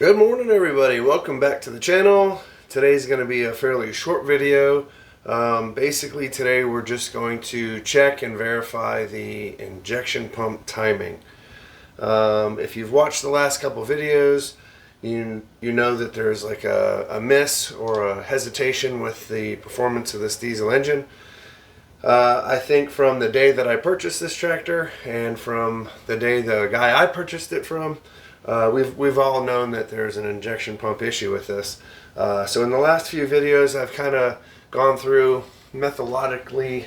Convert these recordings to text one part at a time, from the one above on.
Good morning, everybody. Welcome back to the channel. Today's going to be a fairly short video. Basically today we're just going to check and verify the injection pump timing. If you've watched the last couple videos, you know that there's like a miss or a hesitation with the performance of this diesel engine. I think from the day that I purchased this tractor and from the day the guy I purchased it from, we've all known that there's an injection pump issue with this. So in the last few videos, I've kind of gone through methodologically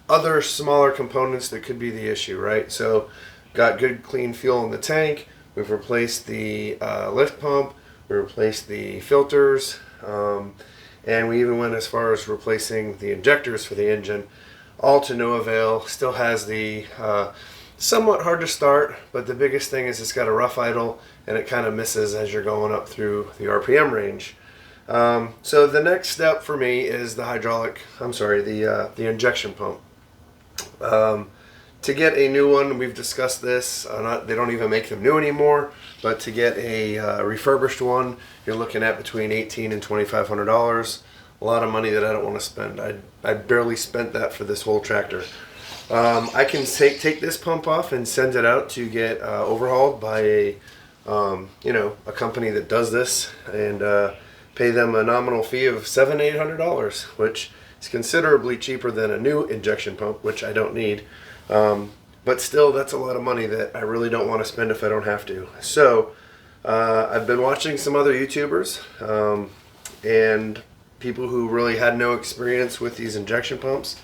other smaller components that could be the issue, right? So got good clean fuel in the tank. We've replaced the lift pump. We replaced the filters. And we even went as far as replacing the injectors for the engine, all to no avail. Still has the somewhat hard to start, but the biggest thing is it's got a rough idle and it kind of misses as you're going up through the RPM range. So the next step for me is the injection pump. To get a new one, we've discussed this, they don't even make them new anymore, but to get a refurbished one, you're looking at between $1,800 and $2,500. A lot of money that I don't want to spend. I barely spent that for this whole tractor. I can take this pump off and send it out to get overhauled by a company that does this, and pay them a nominal fee of $700-800, which is considerably cheaper than a new injection pump, which I don't need. But still, that's a lot of money that I really don't want to spend if I don't have to. So I've been watching some other YouTubers and people who really had no experience with these injection pumps,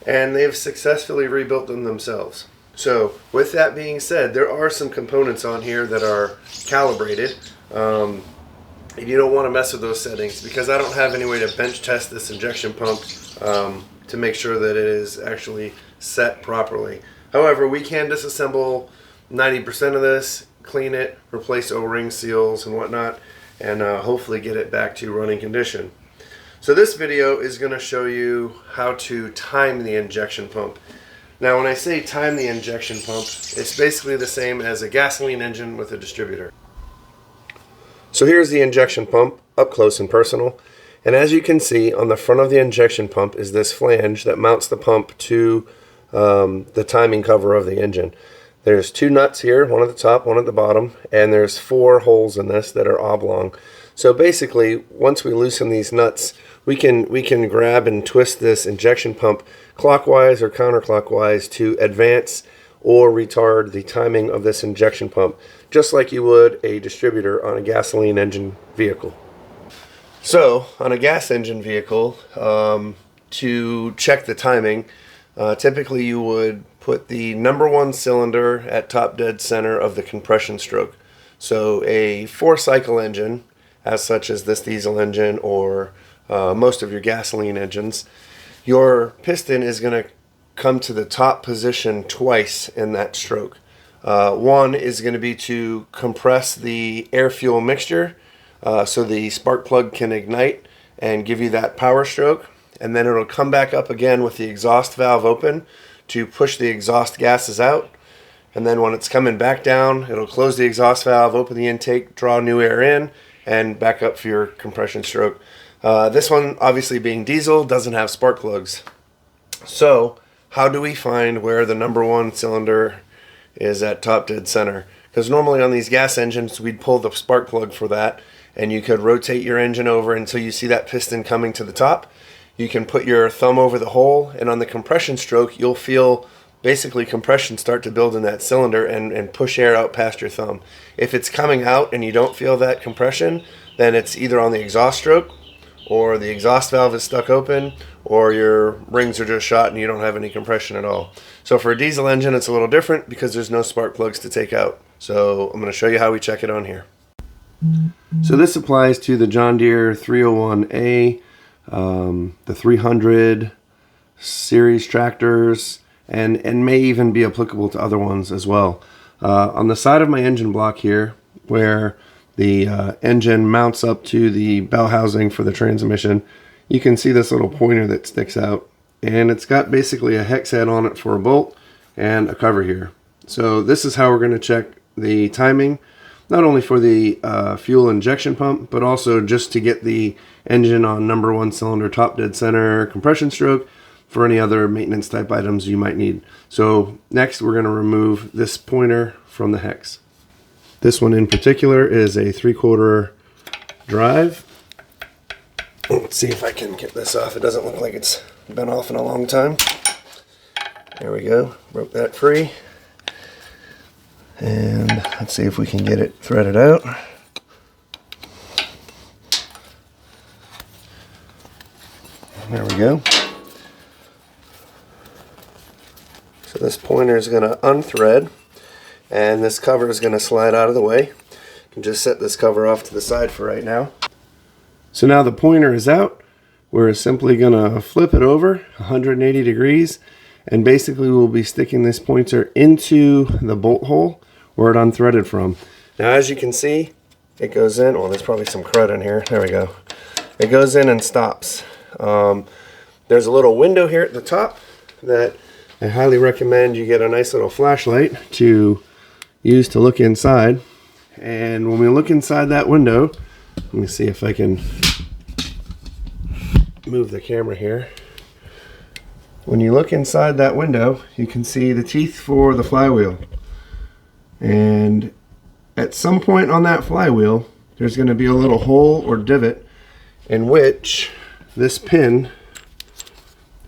and they've successfully rebuilt them themselves. So with that being said, there are some components on here that are calibrated. And you don't want to mess with those settings, because I don't have any way to bench test this injection pump to make sure that it is actually set properly. However, we can disassemble 90% of this, clean it, replace O-ring seals and whatnot, and hopefully get it back to running condition. So this video is going to show you how to time the injection pump. Now when I say time the injection pump, it's basically the same as a gasoline engine with a distributor. So here's the injection pump up close and personal, and as you can see, on the front of the injection pump is this flange that mounts the pump to the timing cover of the engine. There's two nuts here, one at the top, one at the bottom, and there's 4 holes in this that are oblong. So basically, once we loosen these nuts, we can grab and twist this injection pump clockwise or counterclockwise to advance or retard the timing of this injection pump, just like you would a distributor on a gasoline engine vehicle. So on a gas engine vehicle, to check the timing, typically you would put the number 1 cylinder at top dead center of the compression stroke. So a 4-cycle engine, as such as this diesel engine or most of your gasoline engines, your piston is going to come to the top position twice in that stroke. One is going to be to compress the air-fuel mixture so the spark plug can ignite and give you that power stroke, and then it'll come back up again with the exhaust valve open to push the exhaust gases out, and then when it's coming back down, it'll close the exhaust valve, open the intake, draw new air in, and back up for your compression stroke. This one, obviously being diesel, doesn't have spark plugs. So how do we find where the number 1 cylinder is at top dead center? Because normally on these gas engines, we'd pull the spark plug for that, and you could rotate your engine over until you see that piston coming to the top. You can put your thumb over the hole, and on the compression stroke, you'll feel basically compression start to build in that cylinder and push air out past your thumb. If it's coming out and you don't feel that compression, then it's either on the exhaust stroke, or the exhaust valve is stuck open, or your rings are just shot and you don't have any compression at all. So for a diesel engine, it's a little different because there's no spark plugs to take out. So I'm going to show you how we check it on here. So this applies to the John Deere 301A, the 300 series tractors, and may even be applicable to other ones as well. On the side of my engine block here, where the engine mounts up to the bell housing for the transmission, you can see this little pointer that sticks out, and it's got basically a hex head on it for a bolt and a cover here. So this is how we're going to check the timing, not only for the fuel injection pump, but also just to get the engine on number 1 cylinder, top dead center, compression stroke, for any other maintenance type items you might need. So next we're going to remove this pointer from the hex. This one in particular is a 3/4 drive. Let's see if I can get this off. It doesn't look like it's been off in a long time. There we go, broke that free. And let's see if we can get it threaded out. There we go. So this pointer is going to unthread, and this cover is going to slide out of the way. You can just set this cover off to the side for right now. So now the pointer is out. We're simply going to flip it over 180 degrees, and basically we'll be sticking this pointer into the bolt hole where it unthreaded from. Now as you can see, it goes in. Well, there's probably some crud in here. There we go. It goes in and stops. There's a little window here at the top that I highly recommend you get a nice little flashlight to use to look inside. And when we look inside that window, let me see if I can move the camera here. When you look inside that window, you can see the teeth for the flywheel. And at some point on that flywheel, there's going to be a little hole or divot in which this pin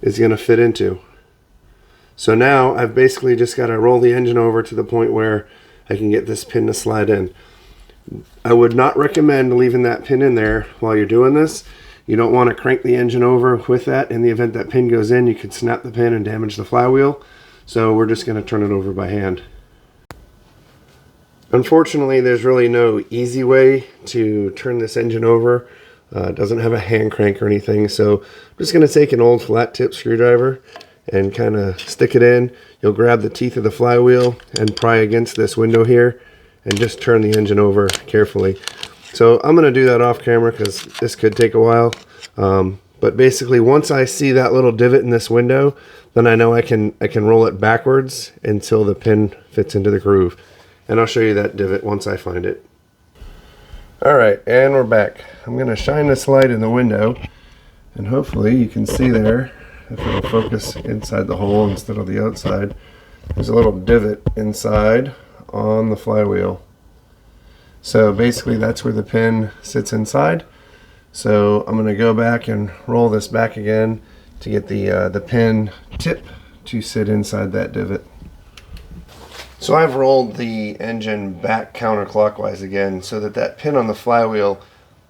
is going to fit into. So now I've basically just got to roll the engine over to the point where I can get this pin to slide in. I would not recommend leaving that pin in there while you're doing this. You don't want to crank the engine over with that. In the event that pin goes in, you could snap the pin and damage the flywheel. So we're just going to turn it over by hand. Unfortunately, there's really no easy way to turn this engine over. It doesn't have a hand crank or anything, so I'm just going to take an old flat tip screwdriver and kind of stick it in. You'll grab the teeth of the flywheel and pry against this window here and just turn the engine over carefully. So I'm going to do that off camera because this could take a while. But basically once I see that little divot in this window, then I know I can roll it backwards until the pin fits into the groove. And I'll show you that divot once I find it. Alright, and we're back. I'm going to shine this light in the window, and hopefully you can see there, if it'll focus inside the hole instead of the outside, there's a little divot inside on the flywheel. So basically that's where the pin sits inside. So I'm going to go back and roll this back again to get the pin tip to sit inside that divot. So I've rolled the engine back counterclockwise again so that that pin on the flywheel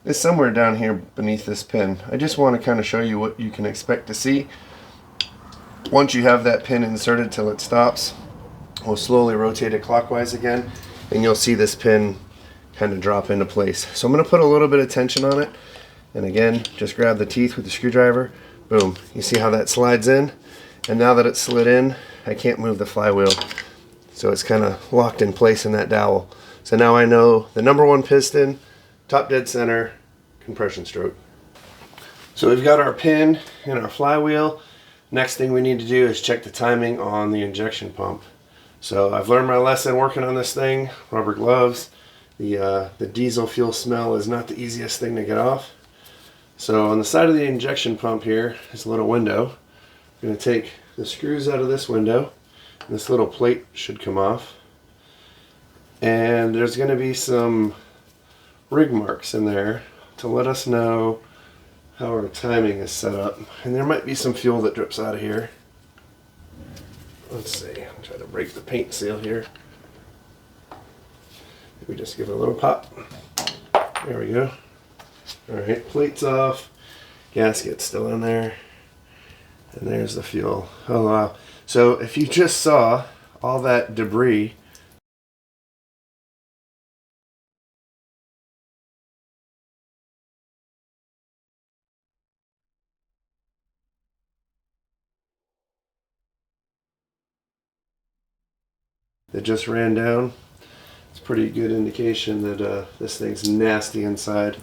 is somewhere down here beneath this pin. I just want to kind of show you what you can expect to see. Once you have that pin inserted till it stops, we'll slowly rotate it clockwise again, and you'll see this pin kind of drop into place. So I'm going to put a little bit of tension on it, and again, just grab the teeth with the screwdriver. Boom. You see how that slides in? And now that it's slid in, I can't move the flywheel. So it's kind of locked in place in that dowel. So now I know the number 1 piston, top dead center, compression stroke. So we've got our pin and our flywheel. Next thing we need to do is check the timing on the injection pump. So I've learned my lesson working on this thing. Rubber gloves. The diesel fuel smell is not the easiest thing to get off. So on the side of the injection pump here is a little window. I'm going to take the screws out of this window. This little plate should come off, and there's going to be some rig marks in there to let us know how our timing is set up, and there might be some fuel that drips out of here. Let's see, I'll try to break the paint seal here. Maybe just give it a little pop. There we go. Alright, plate's off, gasket's still in there, and there's the fuel. Oh wow. So if you just saw all that debris that just ran down, it's a pretty good indication that this thing's nasty inside.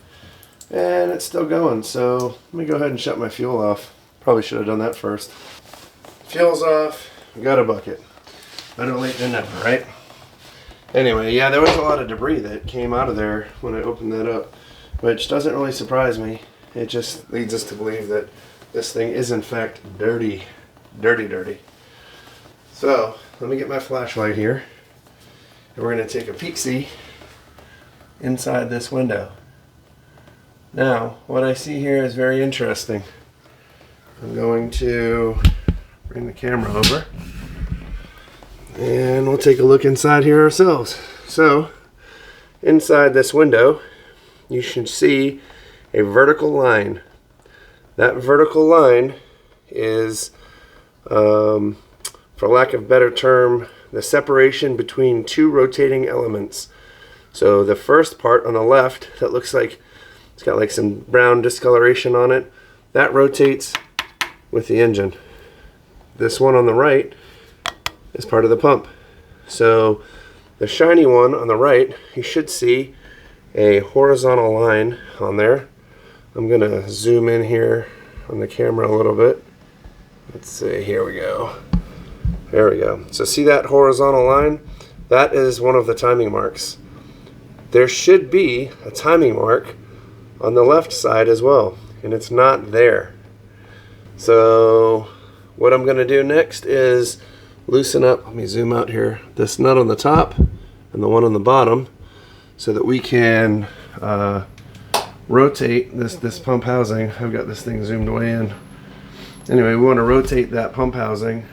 And it's still going, so let me go ahead and shut my fuel off. Probably should have done that first. Fuel's off, we got a bucket. Better late than never, right? Anyway, yeah, there was a lot of debris that came out of there when I opened that up, which doesn't really surprise me. It just leads us to believe that this thing is in fact dirty. Dirty, dirty. So, let me get my flashlight here, and we're going to take a peek-see inside this window. Now, what I see here is very interesting. I'm going to bring the camera over, and we'll take a look inside here ourselves. So, inside this window, you should see a vertical line. That vertical line is, for lack of a better term, the separation between two rotating elements. So the first part on the left, that looks like it's got like some brown discoloration on it, that rotates with the engine. This one on the right is part of the pump. So the shiny one on the right, you should see a horizontal line on there. I'm going to zoom in here on the camera a little bit. Let's see, here we go. There we go. So see that horizontal line? That is one of the timing marks. There should be a timing mark on the left side as well, and it's not there. So what I'm going to do next is loosen up, let me zoom out here, this nut on the top and the one on the bottom, so that we can rotate this pump housing. I've got this thing zoomed way in. Anyway, we want to rotate that pump housing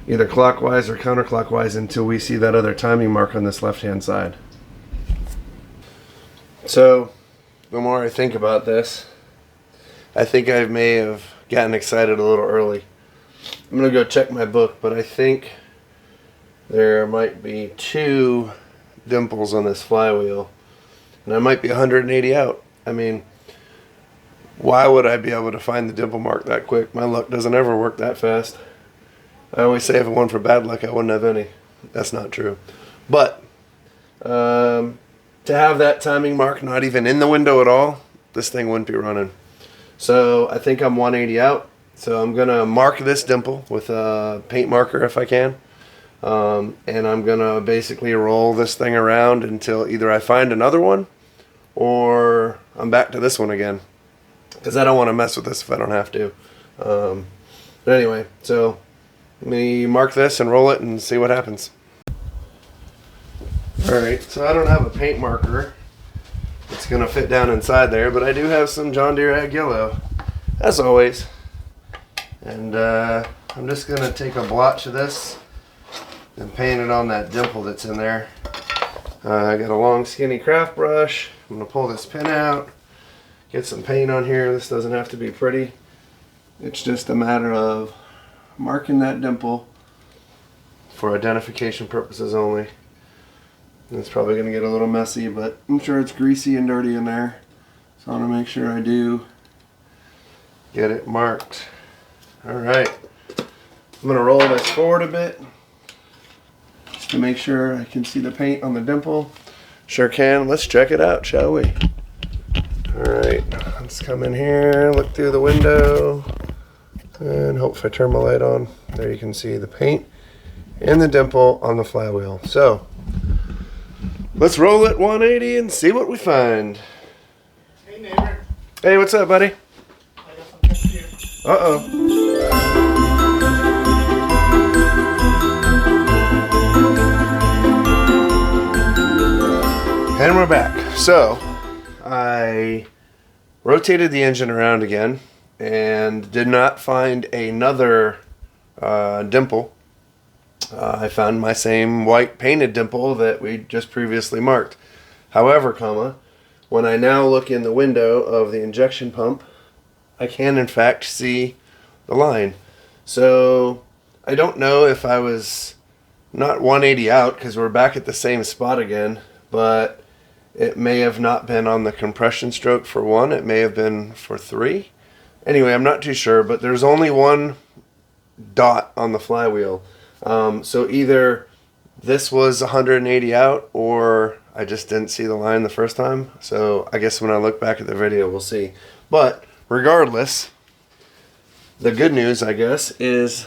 either clockwise or counterclockwise until we see that other timing mark on this left hand side. So the more I think about this, I think I may have gotten excited a little early. I'm going to go check my book, but I think there might be 2 dimples on this flywheel, and I might be 180 out. I mean, why would I be able to find the dimple mark that quick? My luck doesn't ever work that fast. I always say if it weren't for bad luck, I wouldn't have any. That's not true. But to have that timing mark not even in the window at all, this thing wouldn't be running. So I think I'm 180 out. So I'm going to mark this dimple with a paint marker if I can. And I'm going to basically roll this thing around until either I find another one or I'm back to this one again. Because I don't want to mess with this if I don't have to. But anyway, so let me mark this and roll it and see what happens. Alright, so I don't have a paint marker. It's going to fit down inside there, but I do have some John Deere Ag Yellow, as always. And I'm just going to take a blotch of this and paint it on that dimple that's in there. I got a long skinny craft brush. I'm going to pull this pin out, get some paint on here. This doesn't have to be pretty. It's just a matter of marking that dimple for identification purposes only. It's probably going to get a little messy, but I'm sure it's greasy and dirty in there. So I want to make sure I do get it marked. Alright, I'm going to roll this forward a bit just to make sure I can see the paint on the dimple. Sure can. Let's check it out, shall we? Alright, let's come in here, look through the window, and hope if I turn my light on, there you can see the paint and the dimple on the flywheel. So, let's roll it 180 and see what we find. Hey neighbor. Hey, what's up, buddy? I got something for you. Uh-oh. And we're back. So, I rotated the engine around again and did not find another dimple. I found my same white painted dimple that we just previously marked. However, when I now look in the window of the injection pump, I can in fact see the line. So I don't know if I was not 180 out because we're back at the same spot again, but it may have not been on the compression stroke for 1. It may have been for 3. Anyway, I'm not too sure, but there's only one dot on the flywheel. So either this was 180 out or I just didn't see the line the first time. So I guess when I look back at the video, we'll see. But regardless, the good news, I guess, is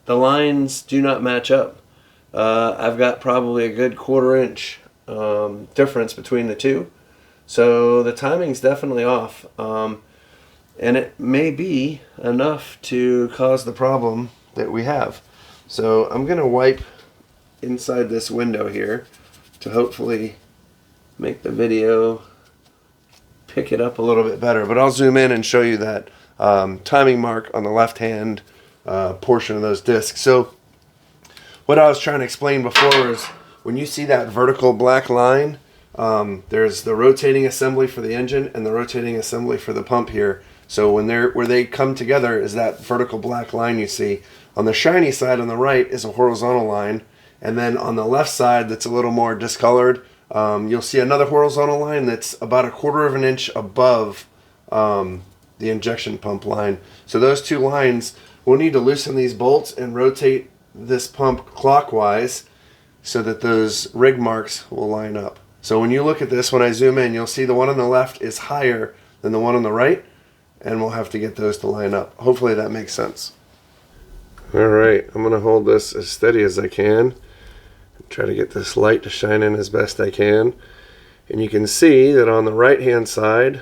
the lines do not match up. I've got probably a good 1/4 inch difference between the two. So the timing's definitely off. And it may be enough to cause the problem that we have. So I'm going to wipe inside this window here to hopefully make the video pick it up a little bit better. But I'll zoom in and show you that timing mark on the left hand portion of those discs. So what I was trying to explain before is when you see that vertical black line, there's the rotating assembly for the engine and the rotating assembly for the pump here. So where they come together is that vertical black line you see. On the shiny side on the right is a horizontal line, and then on the left side that's a little more discolored, you'll see another horizontal line that's about a 1/4 inch above the injection pump line. So those two lines, we'll need to loosen these bolts and rotate this pump clockwise so that those rig marks will line up. So when you look at this, when I zoom in, you'll see the one on the left is higher than the one on the right, and we'll have to get those to line up. Hopefully that makes sense. All right, I'm gonna hold this as steady as I can. Try to get this light to shine in as best I can. And you can see that on the right hand side,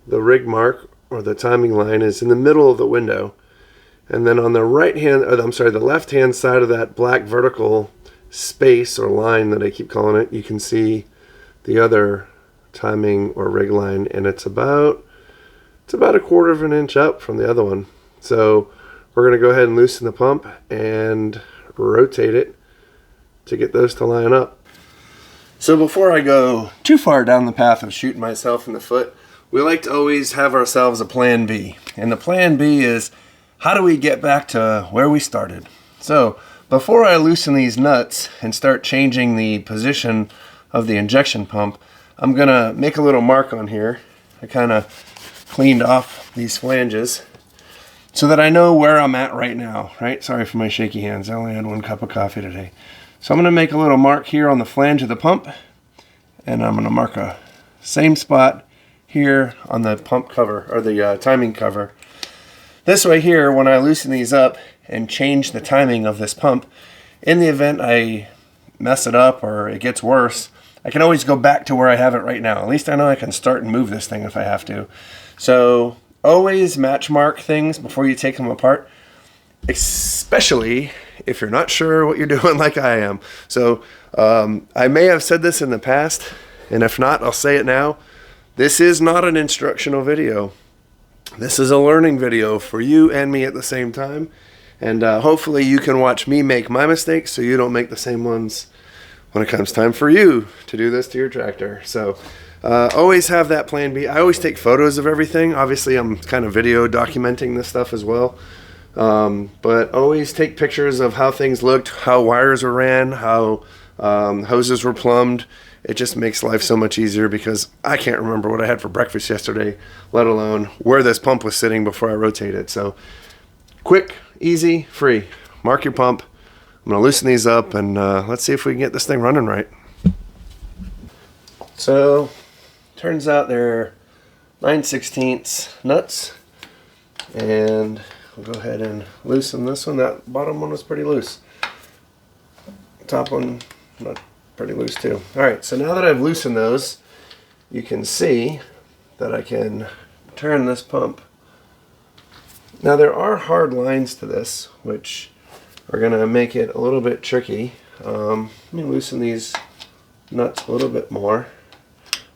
the rig mark or the timing line is in the middle of the window. And then on the the left hand side of that black vertical space or line that I keep calling it, you can see the other timing or rig line, and it's about a 1/4 inch up from the other one. So we're going to go ahead and loosen the pump and rotate it to get those to line up. So before I go too far down the path of shooting myself in the foot, we like to always have ourselves a plan B. And the plan B is, how do we get back to where we started? So before I loosen these nuts and start changing the position of the injection pump, I'm going to make a little mark on here. I kind of cleaned off these flanges so that I know where I'm at right now, right? Sorry for my shaky hands. I only had 1 cup of coffee today. So I'm going to make a little mark here on the flange of the pump, and I'm going to mark a same spot here on the pump cover, or the timing cover. This way here, when I loosen these up and change the timing of this pump, in the event I mess it up or it gets worse, I can always go back to where I have it right now. At least I know I can start and move this thing if I have to. So always match mark things before you take them apart, especially if you're not sure what you're doing like I am. So I may have said this in the past, and if not, I'll say it now. This is not an instructional video. This is a learning video for you and me at the same time. And hopefully you can watch me make my mistakes so you don't make the same ones when it comes time for you to do this to your tractor. So always have that plan B. I always take photos of everything. Obviously I'm kind of video documenting this stuff as well. But always take pictures of how things looked, how wires were ran, how hoses were plumbed. It just makes life so much easier because I can't remember what I had for breakfast yesterday, let alone where this pump was sitting before I rotated. So quick, easy, free. Mark your pump. I'm going to loosen these up, and let's see if we can get this thing running right. So turns out they're 9/16 nuts, and we'll go ahead and loosen this one. That bottom one was pretty loose. Top one, not pretty loose too. Alright, so now that I've loosened those, you can see that I can turn this pump. Now there are hard lines to this, which are going to make it a little bit tricky. Let me loosen these nuts a little bit more.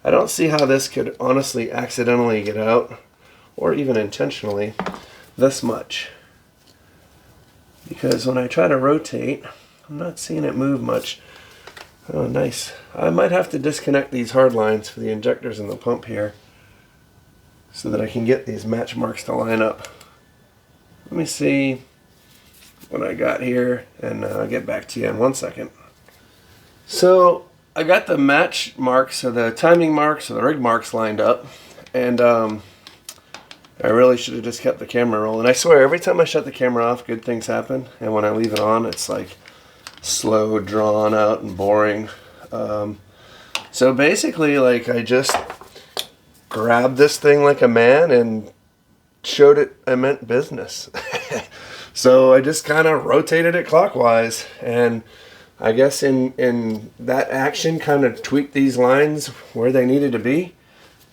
I don't see how this could honestly accidentally get out, or even intentionally, this much. Because when I try to rotate, I'm not seeing it move much. Oh, nice. I might have to disconnect these hard lines for the injectors in the pump here so that I can get these match marks to line up. Let me see what I got here, and I'll get back to you in 1 second. So I got the match marks, or the timing marks, or the rig marks lined up, and I really should have just kept the camera rolling. I swear, every time I shut the camera off, good things happen, and when I leave it on, it's like slow, drawn out, and boring. So basically, like, I just grabbed this thing like a man and showed it I meant business. So I just kind of rotated it clockwise, and I guess in that action kind of tweaked these lines where they needed to be.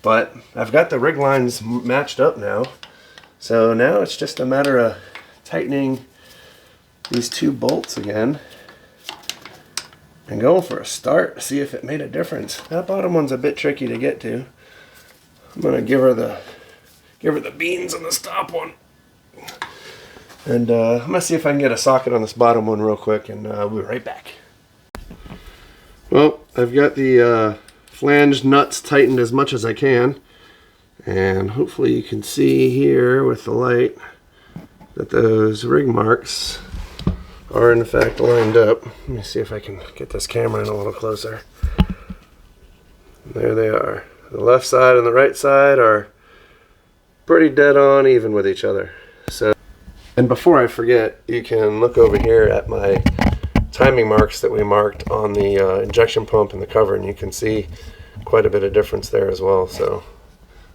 But I've got the rig lines matched up now. So now it's just a matter of tightening these two bolts again and going for a start to see if it made a difference. That bottom one's a bit tricky to get to. I'm gonna give her the beans on the top one. And I'm gonna see if I can get a socket on this bottom one real quick, and we'll be right back. Well, I've got the flange nuts tightened as much as I can, and hopefully you can see here with the light that those rig marks are in fact lined up. Let me see if I can get this camera in a little closer. There they are. The left side and the right side are pretty dead on even with each other. So, and before I forget, you can look over here at my timing marks that we marked on the injection pump and the cover, and you can see quite a bit of difference there as well. So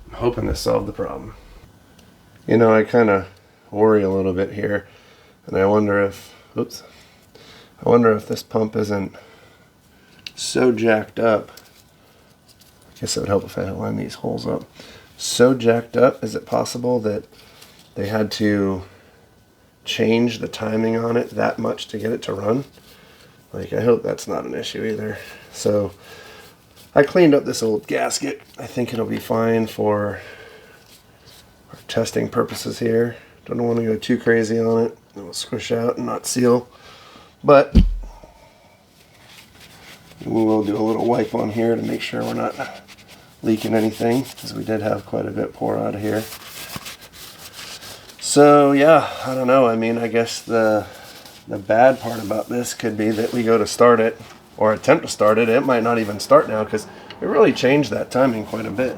I'm hoping this solved the problem. You know, I kind of worry a little bit here, and I wonder if this pump isn't so jacked up. I guess it would help if I line these holes up. So jacked up, is it possible that they had to change the timing on it that much to get it to run? Like, I hope that's not an issue either. So I cleaned up this old gasket. I think it'll be fine for our testing purposes here. Don't want to go too crazy on it. It'll squish out and not seal. But we will do a little wipe on here to make sure we're not leaking anything, because we did have quite a bit pour out of here. So yeah, I don't know. I mean, I guess the bad part about this could be that we go to start it or attempt to start it. It might not even start now because we really changed that timing quite a bit.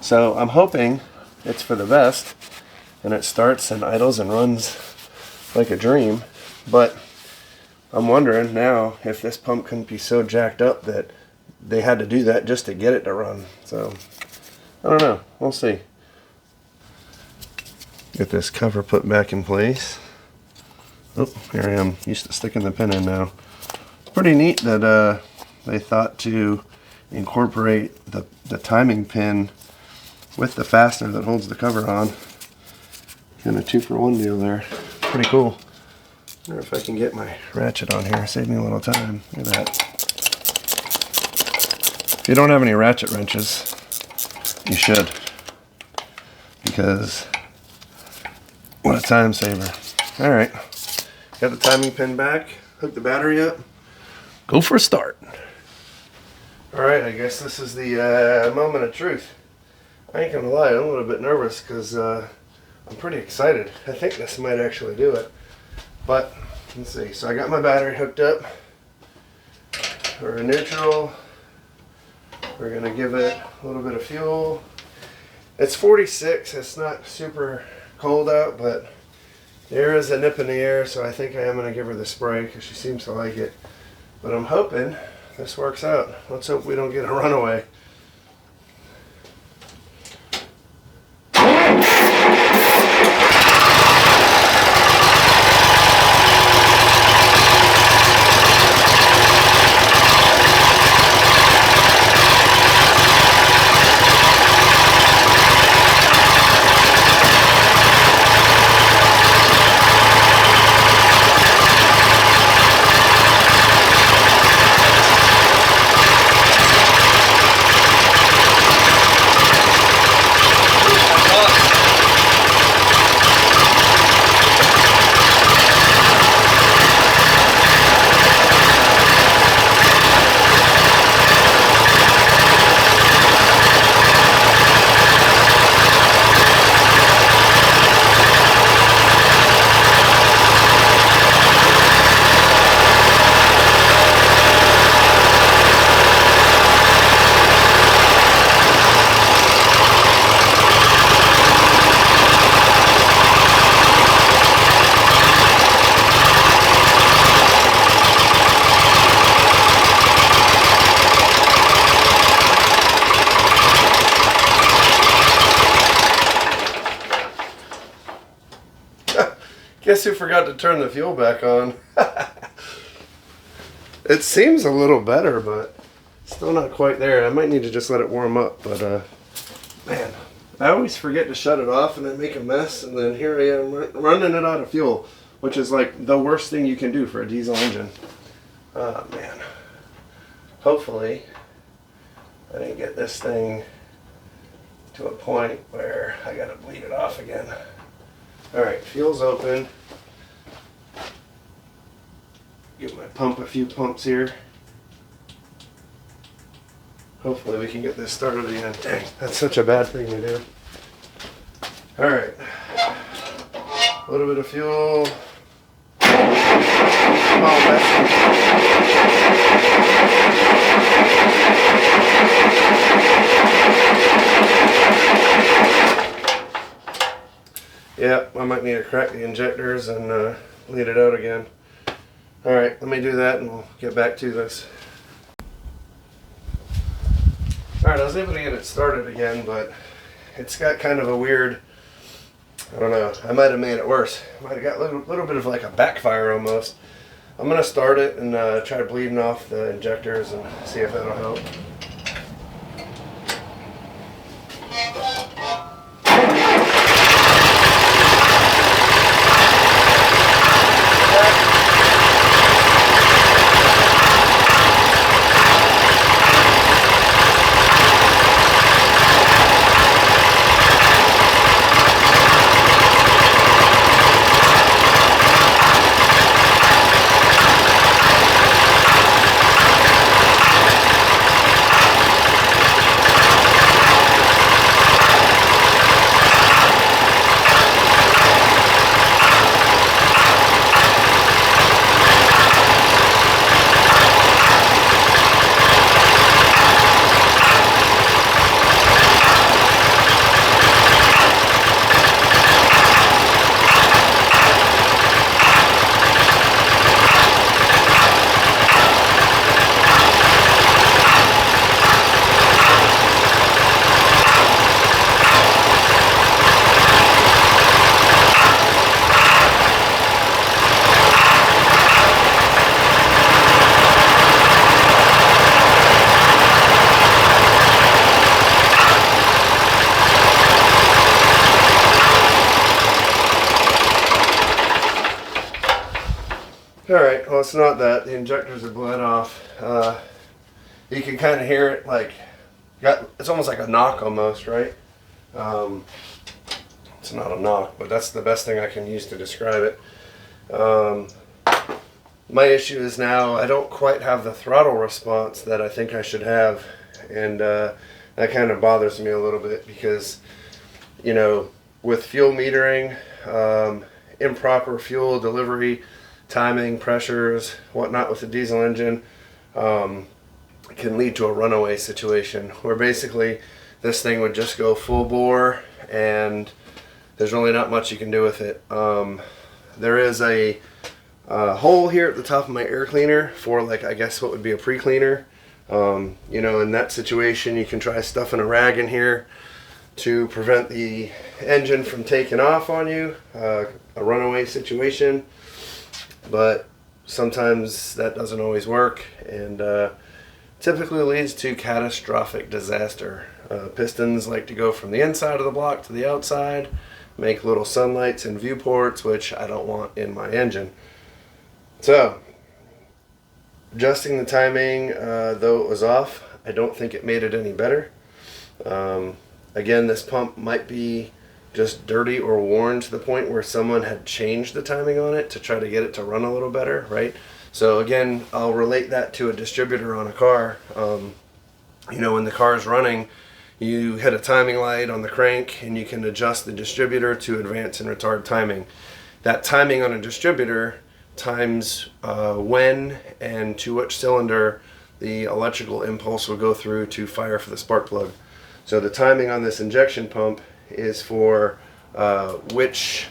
So I'm hoping it's for the best and it starts and idles and runs like a dream. But I'm wondering now if this pump couldn't be so jacked up that they had to do that just to get it to run. So I don't know. We'll see. Get this cover put back in place. Oh, here I am, used to sticking the pin in now. It's pretty neat that they thought to incorporate the timing pin with the fastener that holds the cover on. Kind of 2-for-1 deal there. Pretty cool. I wonder if I can get my ratchet on here. Save me a little time. Look at that. If you don't have any ratchet wrenches, you should. Because what a time saver. Alright. Got the timing pin back. Hook the battery up. Go for a start. Alright, I guess this is the moment of truth. I ain't gonna lie, I'm a little bit nervous because I'm pretty excited. I think this might actually do it. But, let's see. So I got my battery hooked up. We're in neutral. We're going to give it a little bit of fuel. It's 46. It's not super cold out, but there is a nip in the air, so I think I am going to give her the spray because she seems to like it. But I'm hoping this works out. Let's hope we don't get a runaway. Guess who forgot to turn the fuel back on? It seems a little better, but still not quite there. I might need to just let it warm up, but man, I always forget to shut it off and I make a mess, and then here I am running it out of fuel, which is like the worst thing you can do for a diesel engine. Oh man. Hopefully I didn't get this thing to a point where I gotta bleed it off again. Alright, fuel's open. Give my pump a few pumps here. Hopefully we can get this started again. Dang, that's such a bad thing to do. Alright. A little bit of fuel. Come on, Betsy. Yeah, I might need to crack the injectors and bleed it out again. Alright, let me do that and we'll get back to this. Alright, I was able to get it started again, but it's got kind of a weird, I don't know, I might have made it worse. I might have got a little bit of like a backfire almost. I'm going to start it and try bleeding off the injectors and see if that'll help. Alright, well it's not that. The injectors are bled off. You can kind of hear it like, it's almost like a knock almost, right? It's not a knock, but that's the best thing I can use to describe it. My issue is now I don't quite have the throttle response that I think I should have, and that kind of bothers me a little bit because, you know, with fuel metering, improper fuel delivery, timing, pressures, whatnot with the diesel engine can lead to a runaway situation where basically this thing would just go full bore and there's really not much you can do with it. There is a hole here at the top of my air cleaner for, like, I guess what would be a pre-cleaner. You know, in that situation you can try stuffing a rag in here to prevent the engine from taking off on you, a runaway situation. But sometimes that doesn't always work, and typically leads to catastrophic disaster. Pistons like to go from the inside of the block to the outside, make little sunlights and viewports, which I don't want in my engine. So, adjusting the timing, though it was off, I don't think it made it any better. Again, this pump might be just dirty or worn to the point where someone had changed the timing on it to try to get it to run a little better, right? So again, I'll relate that to a distributor on a car. You know, when the car is running, you hit a timing light on the crank and you can adjust the distributor to advance and retard timing. That timing on a distributor times when and to which cylinder the electrical impulse will go through to fire for the spark plug. So the timing on this injection pump is for which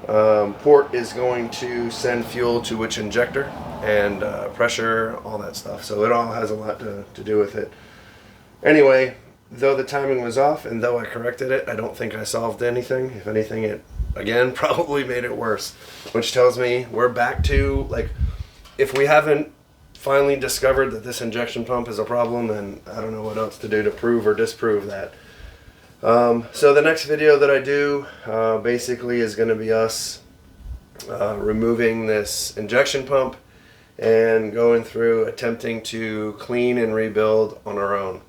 port is going to send fuel to which injector, and pressure, all that stuff. So it all has a lot to do with it. Anyway, though the timing was off and though I corrected it, I don't think I solved anything. If anything, it again probably made it worse, which tells me we're back to, like, if we haven't finally discovered that this injection pump is a problem, then I don't know what else to do to prove or disprove that. So the next video that I do basically is going to be us removing this injection pump and going through attempting to clean and rebuild on our own.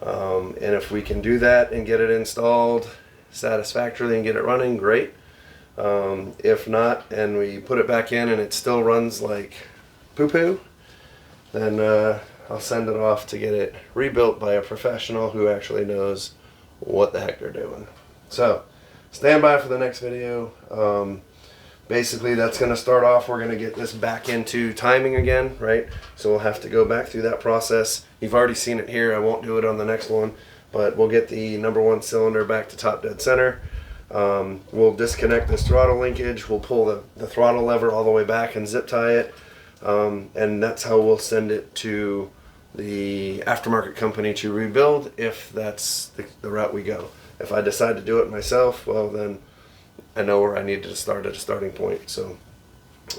And if we can do that and get it installed satisfactorily and get it running, great. If not, and we put it back in and it still runs like poo-poo, then I'll send it off to get it rebuilt by a professional who actually knows what the heck they're doing. So stand by for the next video. Basically that's going to start off, we're going to get this back into timing again, right? So we'll have to go back through that process. You've already seen it here, I won't do it on the next one, but we'll get the number 1 cylinder back to top dead center. We'll disconnect this throttle linkage, we'll pull the throttle lever all the way back and zip tie it, and that's how we'll send it to the aftermarket company to rebuild, if that's the route we go. If I decide to do it myself, well then I know where I need to start at a starting point. So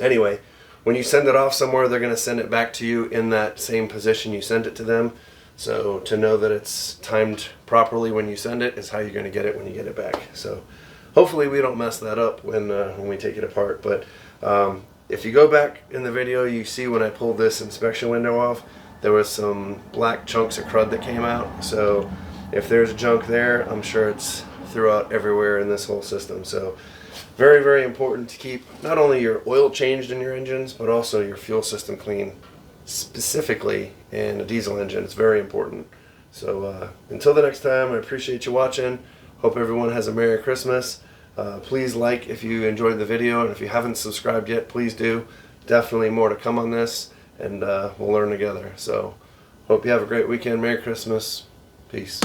anyway, when you send it off somewhere, they're going to send it back to you in that same position you sent it to them. So to know that it's timed properly when you send it is how you're going to get it when you get it back. So hopefully we don't mess that up when we take it apart. But if you go back in the video, you see when I pulled this inspection window off, there was some black chunks of crud that came out. So if there's junk there, I'm sure it's throughout everywhere in this whole system. So very, very important to keep not only your oil changed in your engines, but also your fuel system clean, specifically in a diesel engine. It's very important. So until the next time, I appreciate you watching. Hope everyone has a Merry Christmas. Please like if you enjoyed the video, and if you haven't subscribed yet, please do. Definitely more to come on this, and we'll learn together. So hope you have a great weekend. Merry Christmas. Peace.